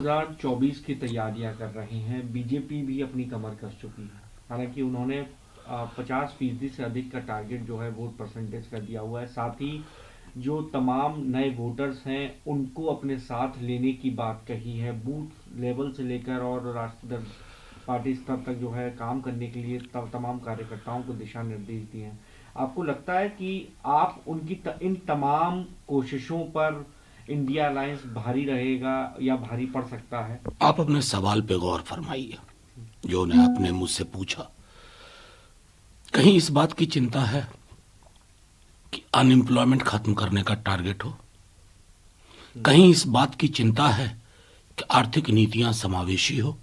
2024 की तैयारियां कर रहे हैं, बीजेपी भी अपनी कमर कस चुकी है। हालांकि उन्होंने 50% से अधिक का टारगेट जो है वोट परसेंटेज का दिया हुआ है। साथ ही जो तमाम नए वोटर्स हैं उनको अपने साथ लेने की बात कही है। बूथ लेवल से लेकर और राष्ट्रीय पार्टी स्तर तक जो है काम करने के लिए तमाम कार्यकर्ताओं को दिशा निर्देश दिए हैं। आपको लगता है कि आप उनकी इन तमाम कोशिशों पर इंडिया अलायंस भारी रहेगा या भारी पड़ सकता है? आप अपने सवाल पे गौर फरमाइए जो ने आपने मुझसे पूछा। कहीं इस बात की चिंता है कि अनएम्प्लॉयमेंट खत्म करने का टारगेट हो? कहीं इस बात की चिंता है कि आर्थिक नीतियां समावेशी हो?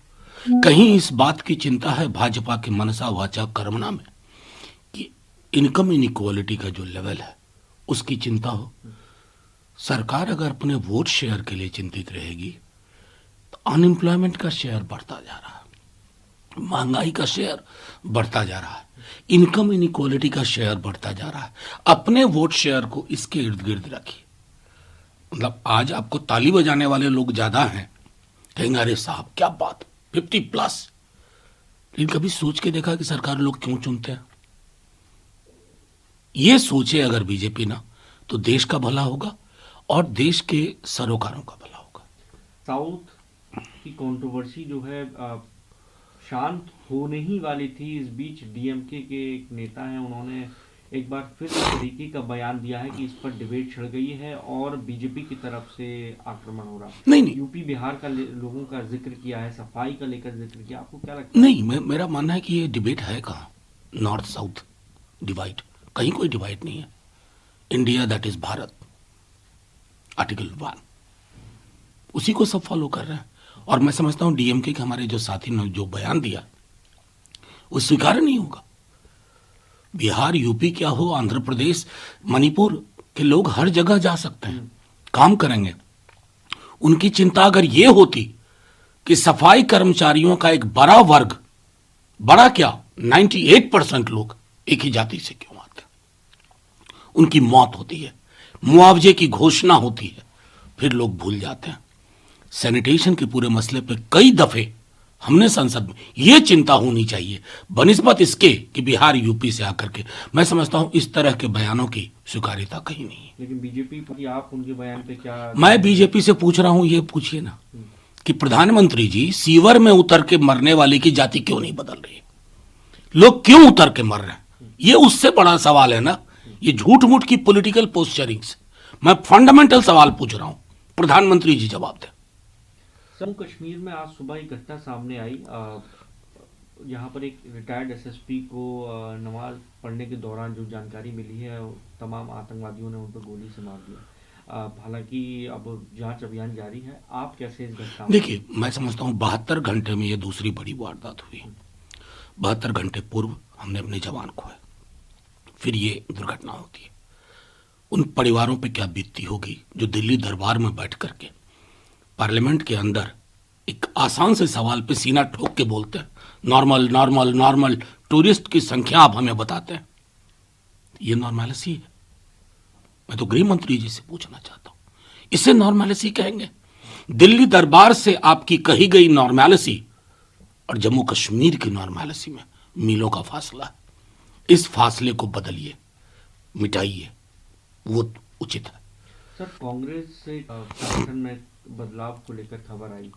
कहीं इस बात की चिंता है भाजपा के मनसा वाचा कर्मणा में कि इनकम इनइक्वालिटी का जो लेवल है उसकी चिंता हो? सरकार अगर अपने वोट शेयर के लिए चिंतित रहेगी तो अनएम्प्लॉयमेंट का शेयर बढ़ता जा रहा है, महंगाई का शेयर बढ़ता जा रहा है, इनकम इनइक्वालिटी का शेयर बढ़ता जा रहा है। अपने वोट शेयर को इसके इर्द गिर्द रखिए। मतलब आज आपको ताली बजाने वाले लोग ज्यादा हैं, कहेंगे अरे साहब क्या बात 50+। लेकिन कभी सोच के देखा कि सरकार लोग क्यों चुनते हैं? ये सोचे अगर बीजेपी ना तो देश का भला होगा और देश के सरोकारों का भला होगा। साउथ की कंट्रोवर्सी जो है शांत होने ही वाली थी। इस बीच डीएमके के एक नेता हैं, उन्होंने एक बार फिर इस तरीके का बयान दिया है कि इस पर डिबेट छिड़ गई है और बीजेपी की तरफ से आक्रमण हो रहा है। नहीं यूपी बिहार का लोगों का जिक्र किया है, सफाई का लेकर जिक्र किया। आपको क्या लगता है? नहीं, मेरा मानना है कि ये डिबेट है कहाँ? नॉर्थ साउथ डिवाइड, कहीं कोई डिवाइड नहीं है। India that is Bharat, article 1 उसी को सब फॉलो कर रहे हैं। और मैं समझता हूं डीएमके के हमारे जो साथी ने जो बयान दिया वो स्वीकार नहीं होगा। बिहार यूपी क्या हो, आंध्र प्रदेश मणिपुर के लोग हर जगह जा सकते हैं, काम करेंगे। उनकी चिंता अगर ये होती कि सफाई कर्मचारियों का एक बड़ा वर्ग, बड़ा क्या 98% लोग एक ही जाति से क्यों आते हैं, उनकी मौत होती है, मुआवजे की घोषणा होती है, फिर लोग भूल जाते हैं। सैनिटेशन के पूरे मसले पे कई दफे हमने संसद में ये चिंता होनी चाहिए बनिस्बत इसके कि बिहार यूपी से आकर के। मैं समझता हूं इस तरह के बयानों की स्वीकार्यता कहीं नहीं है। लेकिन बीजेपी पर आप उनके बयान पे क्या? मैं बीजेपी से पूछ रहा हूं, ये पूछिए ना कि प्रधानमंत्री जी सीवर में उतर के मरने वाले की जाति क्यों नहीं बदल रही है? लोग क्यों उतर के मर रहे हैं? ये उससे बड़ा सवाल है ना। ये झूठ मूठ की पॉलिटिकल पोस्चरिंग्स। मैं फंडामेंटल सवाल पूछ रहा हूं, प्रधानमंत्री जी जवाब दें। जम्मू कश्मीर में आज सुबह एक घटना सामने आई, यहाँ पर एक रिटायर्ड एसएसपी को नमाज पढ़ने के दौरान जो जानकारी मिली है, तमाम आतंकवादियों ने उन पर गोली से मार दिया। हालांकि अब जांच अभियान जारी है। आप कैसे इस घटना? देखिए, मैं समझता हूँ 72 घंटे में ये दूसरी बड़ी वारदात हुई। 72 घंटे पूर्व हमने अपने जवान खोए, फिर ये दुर्घटना होती है। उन परिवारों पे क्या बीतती होगी जो दिल्ली दरबार में बैठ करके पार्लियामेंट के अंदर एक आसान से सवाल पे सीना ठोक के बोलते हैं नॉर्मल नॉर्मल नॉर्मल, टूरिस्ट की संख्या आप हमें बताते हैं। ये नॉर्मैलिटी है? मैं तो गृह मंत्री जी से पूछना चाहता हूं, इसे नॉर्मैलिटी कहेंगे? दिल्ली दरबार से आपकी कही गई नॉर्मैलिटी और जम्मू कश्मीर की नॉर्मैलिटी में मीलों का फासला है। इस फासले को बदलिए, मिटाइए, वो उचित है। सर, कांग्रेस से संगठन में बदलाव को लेकर खबर आई।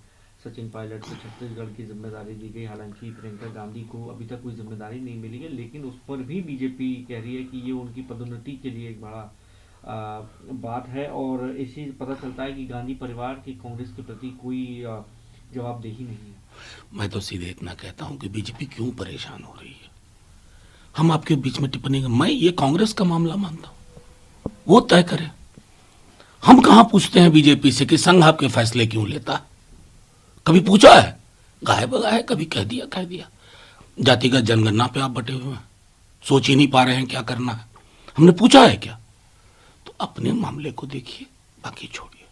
सचिन पायलट को छत्तीसगढ़ की जिम्मेदारी दी गई। हालांकि प्रियंका गांधी को अभी तक कोई जिम्मेदारी नहीं मिली है, लेकिन उस पर भी बीजेपी कह रही है कि ये उनकी पदोन्नति के लिए एक बड़ा बात है। और इसी पता चलता है कि गांधी परिवार की कांग्रेस के प्रति कोई जवाबदेही नहीं है। मैं तो सीधे इतना कहता हूं कि बीजेपी क्यों परेशान हो रही है। हम आपके बीच में टिप्पणी, मैं ये कांग्रेस का मामला मानता हूं, वो तय करें। हम कहां पूछते हैं बीजेपी से कि संघ आपके फैसले क्यों लेता है? कभी पूछा है? गाहे बगाहे कभी कह दिया। जातिगत जनगणना पे आप बटे हुए हैं, सोच ही नहीं पा रहे हैं क्या करना है। हमने पूछा है क्या? तो अपने मामले को देखिए, बाकी छोड़िए।